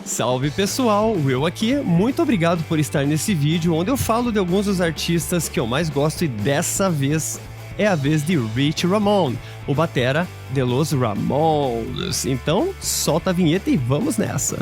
Salve pessoal, Will aqui, muito obrigado por estar nesse vídeo onde eu falo de alguns dos artistas que eu mais gosto e dessa vez é a vez de Rich Ramone, o batera de Los Ramones. Então, solta a vinheta e vamos nessa!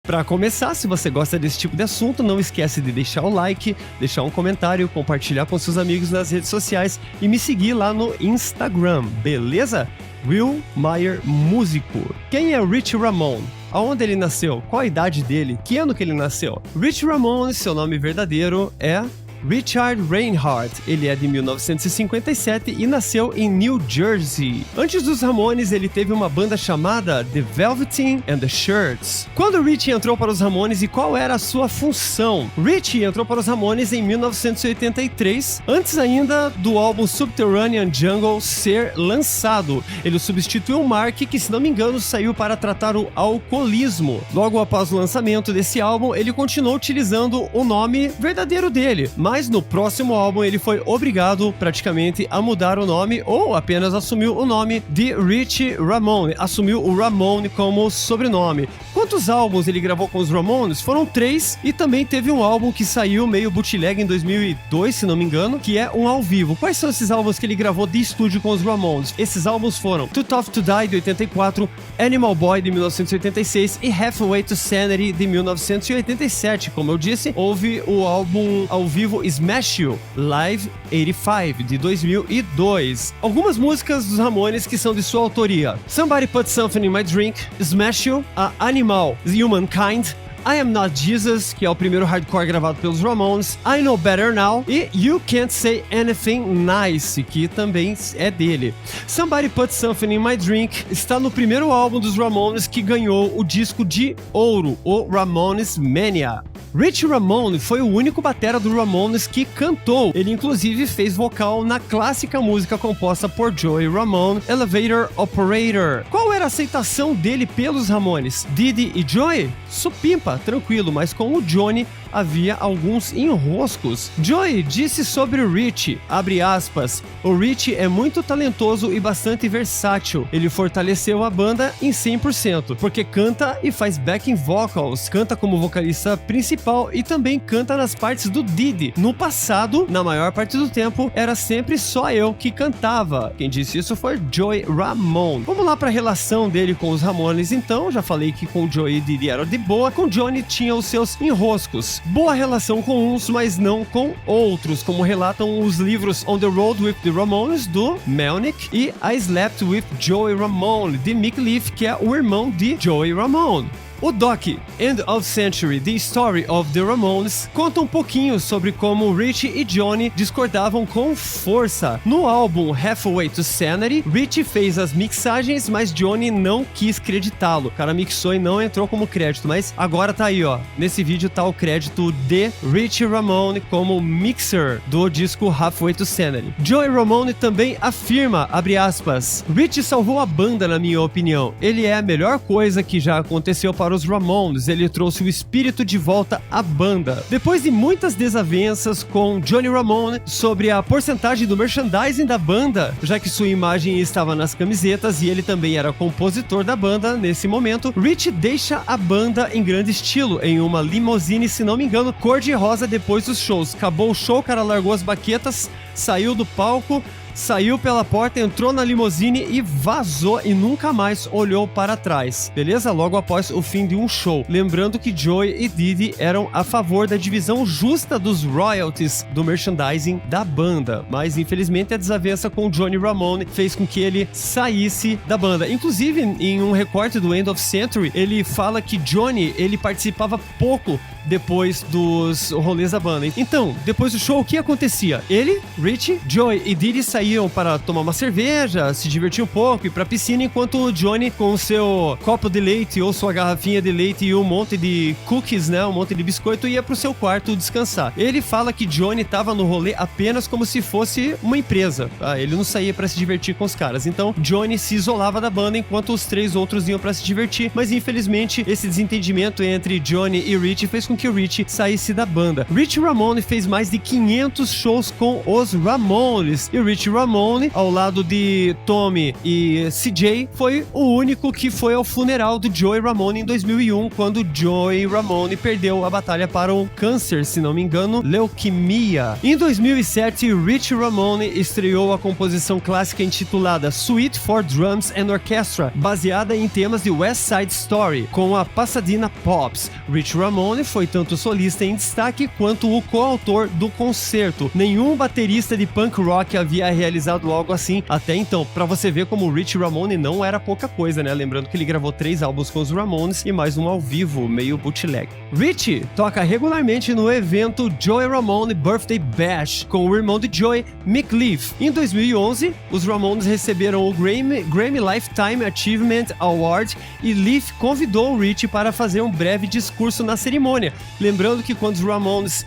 Para começar, se você gosta desse tipo de assunto, não esquece de deixar o like, deixar um comentário, compartilhar com seus amigos nas redes sociais e me seguir lá no Instagram, beleza? Will Meyer Músico. Quem é Rich Ramone? Aonde ele nasceu? Qual a idade dele? Que ano que ele nasceu? Rich Ramone, seu nome verdadeiro é Richard Reinhardt. Ele é de 1957 e nasceu em New Jersey. Antes dos Ramones, ele teve uma banda chamada The Velveteen and the Shirts. Quando Rich entrou para os Ramones e qual era a sua função? Rich entrou para os Ramones em 1983, antes ainda do álbum Subterranean Jungle ser lançado. Ele substituiu o Mark, que se não me engano saiu para tratar o alcoolismo. Logo após o lançamento desse álbum, ele continuou utilizando o nome verdadeiro dele, mas no próximo álbum ele foi obrigado praticamente a mudar o nome ou apenas assumiu o nome de Rich Ramone, assumiu o Ramone como sobrenome. Quantos álbuns ele gravou com os Ramones? Foram 3 e também teve um álbum que saiu meio bootleg em 2002, se não me engano, que é um ao vivo. Quais são esses álbuns que ele gravou de estúdio com os Ramones? Esses álbuns foram Too Tough to Die de 84, Animal Boy de 1986 e Halfway to Sanity de 1987. Como eu disse, houve o álbum ao vivo Smash You Live 85 de 2002. Algumas músicas dos Ramones que são de sua autoria: Somebody Put Something in My Drink, Smash You, a Animal, Humankind, I Am Not Jesus, que é o primeiro hardcore gravado pelos Ramones, I Know Better Now e You Can't Say Anything Nice, que também é dele. Somebody Put Something in My Drink está no primeiro álbum dos Ramones que ganhou o disco de ouro, o Ramones Mania. Rich Ramone foi o único batera do Ramones que cantou. Ele inclusive fez vocal na clássica música composta por Joey Ramone, Elevator Operator. Qual era a aceitação dele pelos Ramones? Didi e Joey? Supimpa, tranquilo, mas com o Johnny havia alguns enroscos. Joey disse sobre o Rich, abre aspas, o Rich é muito talentoso e bastante versátil. Ele fortaleceu a banda em 100%, porque canta e faz backing vocals, canta como vocalista principal e também canta nas partes do Didi. No passado, na maior parte do tempo, era sempre só eu que cantava. Quem disse isso foi Joey Ramone. Vamos lá para a relação dele com os Ramones então. Já falei que com o Joey e Didi era de boa, com Johnny tinha os seus enroscos. Boa relação com uns, mas não com outros, como relatam os livros On the Road with the Ramones, do Melnick, e I Slept with Joey Ramone, de Mick Leaf, que é o irmão de Joey Ramone. O doc End of Century, The Story of the Ramones, conta um pouquinho sobre como Rich e Johnny discordavam com força. No álbum Halfway to Sanity, Rich fez as mixagens, mas Johnny não quis creditá-lo. O cara mixou e não entrou como crédito, mas agora tá aí, ó. Nesse vídeo tá o crédito de Rich Ramone como mixer do disco Halfway to Sanity. Joey Ramone também afirma, abre aspas, Rich salvou a banda na minha opinião. Ele é a melhor coisa que já aconteceu para os Ramones, ele trouxe o espírito de volta à banda. Depois de muitas desavenças com Johnny Ramone sobre a porcentagem do merchandising da banda, já que sua imagem estava nas camisetas e ele também era compositor da banda nesse momento, Rich deixa a banda em grande estilo, em uma limousine, se não me engano, cor de rosa depois dos shows. Acabou o show, o cara largou as baquetas, saiu do palco, saiu pela porta, entrou na limusine e vazou e nunca mais olhou para trás, beleza? Logo após o fim de um show. Lembrando que Joey e Didi eram a favor da divisão justa dos royalties do merchandising da banda, mas infelizmente a desavença com Johnny Ramone fez com que ele saísse da banda. Inclusive, em um recorte do End of Century, ele fala que Johnny, ele participava pouco depois dos rolês da banda. Então, depois do show, o que acontecia? Ele, Rich, Joey e Didi saíam para tomar uma cerveja, se divertir um pouco, ir pra piscina, enquanto o Johnny, com o seu copo de leite ou sua garrafinha de leite e um monte de cookies, né, um monte de biscoito, ia pro seu quarto descansar. Ele fala que Johnny tava no rolê apenas como se fosse uma empresa, tá? Ele não saía pra se divertir com os caras. Então, Johnny se isolava da banda enquanto os 3 outros iam pra se divertir, mas infelizmente esse desentendimento entre Johnny e Rich fez com que o Richie saísse da banda. Richie Ramone fez mais de 500 shows com os Ramones, e Richie Ramone, ao lado de Tommy e CJ, foi o único que foi ao funeral do Joey Ramone em 2001, quando Joey Ramone perdeu a batalha para o câncer, se não me engano, leuquemia. Em 2007, Richie Ramone estreou a composição clássica intitulada Suite for Drums and Orchestra, baseada em temas de West Side Story, com a Pasadena Pops. Richie Ramone foi tanto solista em destaque quanto o coautor do concerto. Nenhum baterista de punk rock havia realizado algo assim até então. Pra você ver como o Richie Ramone não era pouca coisa, né? Lembrando que ele gravou 3 álbuns com os Ramones e mais um ao vivo, meio bootleg. Richie toca regularmente no evento Joey Ramone Birthday Bash com o irmão de Joey, Mick Leaf. Em 2011, os Ramones receberam o Grammy Lifetime Achievement Award e Leaf convidou o Richie para fazer um breve discurso na cerimônia. Lembrando que quando os Ramones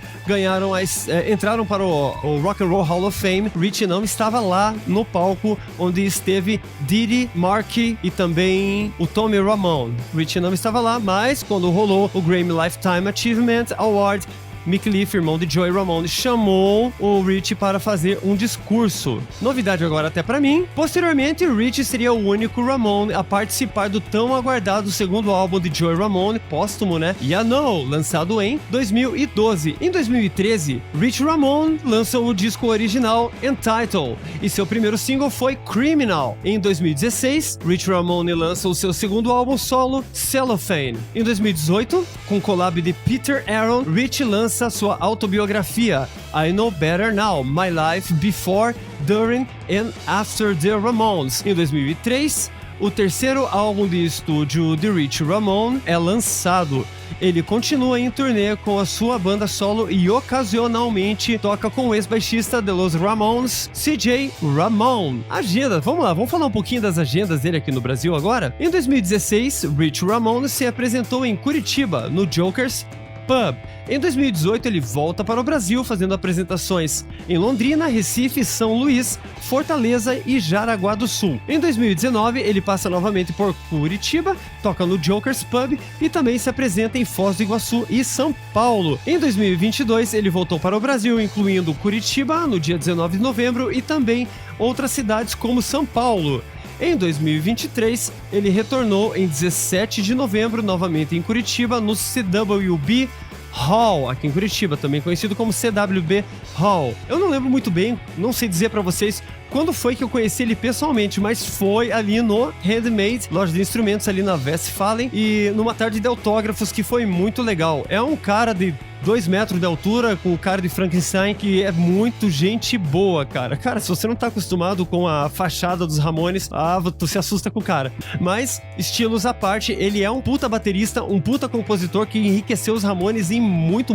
entraram para o Rock and Roll Hall of Fame, Richie não estava lá no palco onde esteve Dee Dee, Marky e também o Tommy Ramone. Richie não estava lá, mas quando rolou o Grammy Lifetime Achievement Award, Mick Leaf, irmão de Joey Ramone, chamou o Richie para fazer um discurso. Novidade agora até pra mim. Posteriormente, Richie seria o único Ramone a participar do tão aguardado segundo álbum de Joey Ramone, póstumo, né? Ya Know, lançado em 2012. Em 2013, Richie Ramone lançou o disco original Entitled, e seu primeiro single foi Criminal. Em 2016, Richie Ramone lança o seu segundo álbum solo, Cellophane. Em 2018, com collab de Peter Aaron, Richie lança sua autobiografia I Know Better Now, My Life Before, During and After the Ramones. Em 2003, o terceiro álbum de estúdio de Richie Ramone é lançado. Ele continua em turnê com a sua banda solo e ocasionalmente toca com o ex-baixista de Los Ramones, CJ Ramone. Agenda, vamos lá, vamos falar um pouquinho das agendas dele aqui no Brasil agora? Em 2016, Richie Ramone se apresentou em Curitiba, no Jokers Pub. Em 2018, ele volta para o Brasil, fazendo apresentações em Londrina, Recife, São Luís, Fortaleza e Jaraguá do Sul. Em 2019, ele passa novamente por Curitiba, toca no Jokers Pub e também se apresenta em Foz do Iguaçu e São Paulo. Em 2022, ele voltou para o Brasil, incluindo Curitiba, no dia 19 de novembro, e também outras cidades como São Paulo. Em 2023, ele retornou em 17 de novembro, novamente em Curitiba, no CWB Hall, aqui em Curitiba, também conhecido como CWB Hall. Eu não lembro muito bem, não sei dizer pra vocês quando foi que eu conheci ele pessoalmente, mas foi ali no Handmade, loja de instrumentos ali na Westfalen, e numa tarde de autógrafos que foi muito legal. É um cara de 2 metros de altura, com o cara de Frankenstein, que é muito gente boa, cara. Cara, se você não tá acostumado com a fachada dos Ramones, tu se assusta com o cara. Mas, estilos à parte, ele é um puta baterista, um puta compositor que enriqueceu os Ramones em muito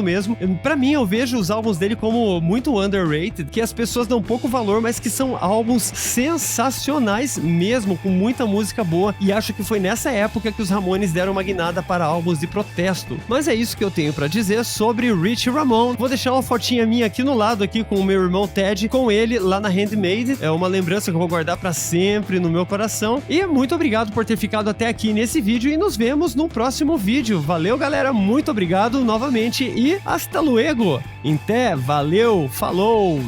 mesmo. Pra mim, eu vejo os álbuns dele como muito underrated, que as pessoas dão pouco valor, mas que são álbuns sensacionais mesmo, com muita música boa, e acho que foi nessa época que os Ramones deram uma guinada para álbuns de protesto. Mas é isso que eu tenho pra dizer sobre Richie Ramone. Vou deixar uma fotinha minha aqui no lado, aqui com o meu irmão Ted, com ele lá na Handmade. É uma lembrança que eu vou guardar pra sempre no meu coração. E muito obrigado por ter ficado até aqui nesse vídeo, e nos vemos no próximo vídeo. Valeu, galera, muito obrigado novamente e hasta luego. Até, valeu, falou!